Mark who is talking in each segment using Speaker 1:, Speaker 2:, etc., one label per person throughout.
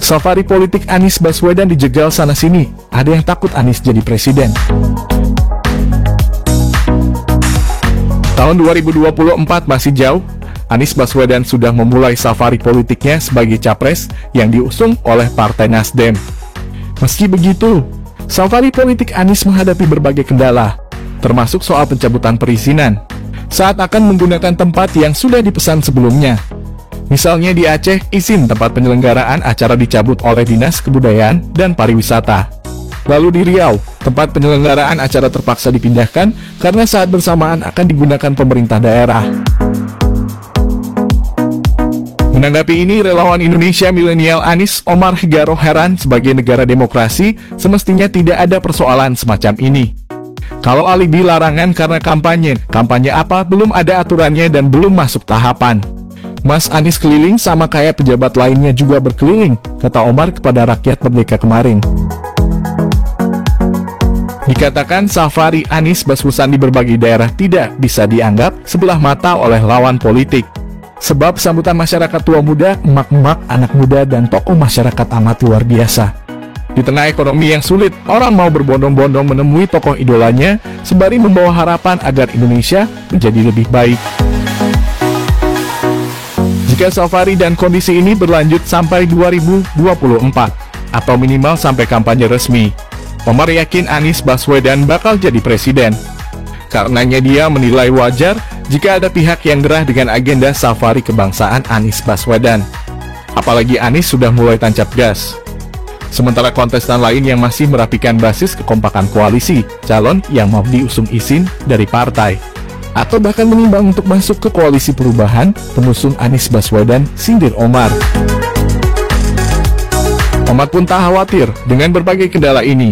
Speaker 1: Safari politik Anies Baswedan dijegal sana-sini. Ada yang takut Anies jadi presiden. Tahun 2024 masih jauh. Anies Baswedan sudah memulai safari politiknya sebagai capres yang diusung oleh Partai Nasdem. Meski begitu, safari politik Anies menghadapi berbagai kendala, termasuk soal pencabutan perizinan, saat akan menggunakan tempat yang sudah dipesan sebelumnya. Misalnya di Aceh, izin tempat penyelenggaraan acara dicabut oleh Dinas Kebudayaan dan Pariwisata. Lalu di Riau, tempat penyelenggaraan acara terpaksa dipindahkan karena saat bersamaan akan digunakan pemerintah daerah. Menanggapi ini, relawan Indonesia Milenial Anies Omar Hegaro heran, sebagai negara demokrasi, semestinya tidak ada persoalan semacam ini. Kalau alibi larangan karena kampanye apa belum ada aturannya dan belum masuk tahapan. Mas Anies keliling sama kayak pejabat lainnya juga berkeliling, kata Omar kepada Rakyat Merdeka kemarin. Dikatakan safari Anies Baswedan di berbagai daerah tidak bisa dianggap sebelah mata oleh lawan politik. Sebab sambutan masyarakat tua muda, emak-emak, anak muda, dan tokoh masyarakat amat luar biasa. Di tengah ekonomi yang sulit, orang mau berbondong-bondong menemui tokoh idolanya, sembari membawa harapan agar Indonesia menjadi lebih baik. Jika safari dan kondisi ini berlanjut sampai 2024, atau minimal sampai kampanye resmi, Omar yakin Anies Baswedan bakal jadi presiden. Karenanya dia menilai wajar jika ada pihak yang gerah dengan agenda safari kebangsaan Anies Baswedan. Apalagi Anies sudah mulai tancap gas. Sementara kontestan lain yang masih merapikan basis kekompakan koalisi, calon yang mau diusung izin dari partai, atau bahkan menimbang untuk masuk ke koalisi perubahan, pengusung Anies Baswedan, sindir Omar. Omar pun tak khawatir dengan berbagai kendala ini,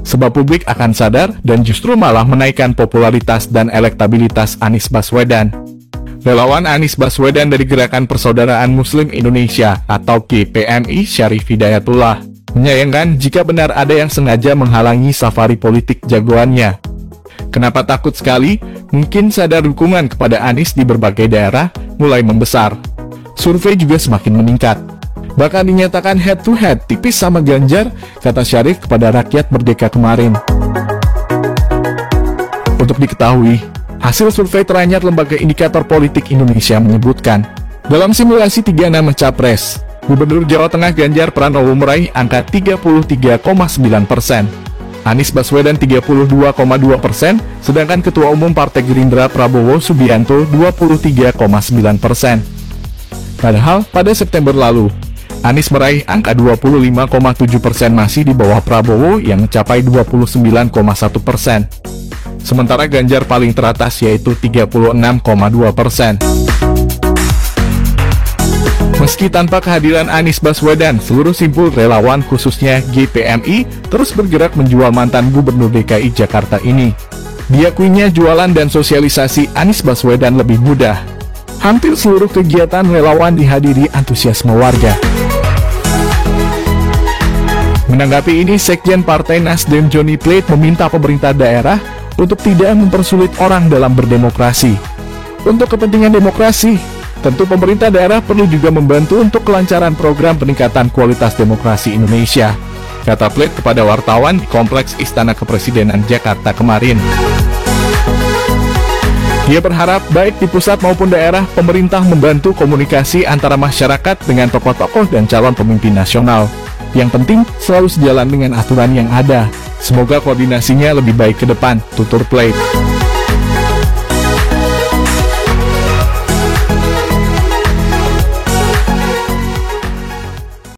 Speaker 1: sebab publik akan sadar dan justru malah menaikkan popularitas dan elektabilitas Anies Baswedan. Relawan Anies Baswedan dari Gerakan Persaudaraan Muslim Indonesia atau GPMI Syarif Hidayatullah menyayangkan jika benar ada yang sengaja menghalangi safari politik jagoannya. Kenapa takut sekali? Mungkin sadar dukungan kepada Anies di berbagai daerah mulai membesar. Survei juga semakin meningkat. Bahkan dinyatakan head-to-head tipis sama Ganjar, kata Syarif kepada Rakyat Merdeka kemarin. Untuk diketahui, hasil survei teranyar Lembaga Indikator Politik Indonesia menyebutkan, dalam simulasi 3 nama capres, Gubernur Jawa Tengah Ganjar Pranowo meraih angka 33,9%, Anies Baswedan 32,2%, sedangkan Ketua Umum Partai Gerindra Prabowo Subianto 23,9%. Padahal pada September lalu, Anies meraih angka 25,7%, masih di bawah Prabowo yang mencapai 29,1%. Sementara Ganjar paling teratas yaitu 36,2%. Meski tanpa kehadiran Anies Baswedan, seluruh simpul relawan khususnya GPMI terus bergerak menjual mantan Gubernur DKI Jakarta ini. Diakuinya jualan dan sosialisasi Anies Baswedan lebih mudah. Hampir seluruh kegiatan relawan dihadiri antusiasme warga. Menanggapi ini, Sekjen Partai Nasdem Johnny Plate meminta pemerintah daerah untuk tidak mempersulit orang dalam berdemokrasi. Untuk kepentingan demokrasi, tentu pemerintah daerah perlu juga membantu untuk kelancaran program peningkatan kualitas demokrasi Indonesia, kata Plate kepada wartawan di Kompleks Istana Kepresidenan Jakarta kemarin. Dia berharap baik di pusat maupun daerah, pemerintah membantu komunikasi antara masyarakat dengan tokoh-tokoh dan calon pemimpin nasional. Yang penting selalu sejalan dengan aturan yang ada. Semoga koordinasinya lebih baik ke depan, tutur Plate.